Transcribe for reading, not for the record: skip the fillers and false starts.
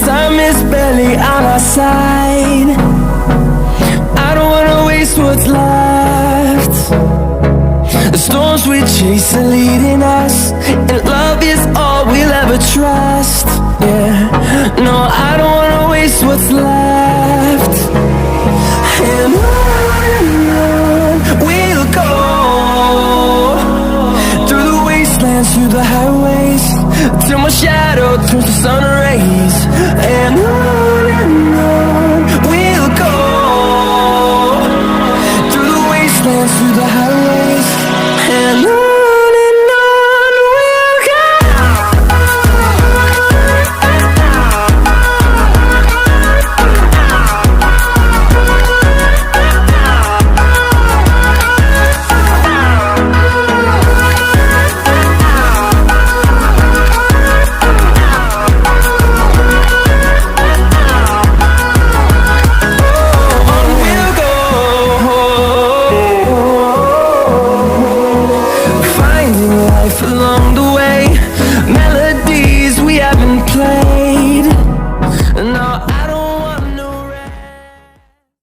time is barely on our side. I don't wanna waste what's left. The storms we chase are leading us, and love is all we'll ever trust. Yeah, no, I don't wanna waste what's left. And on we'll go, through the wastelands, through the highways, till my shadow turns to sun rays. And on we'll go, through the wastelands, through the highways, and on we'll go. Along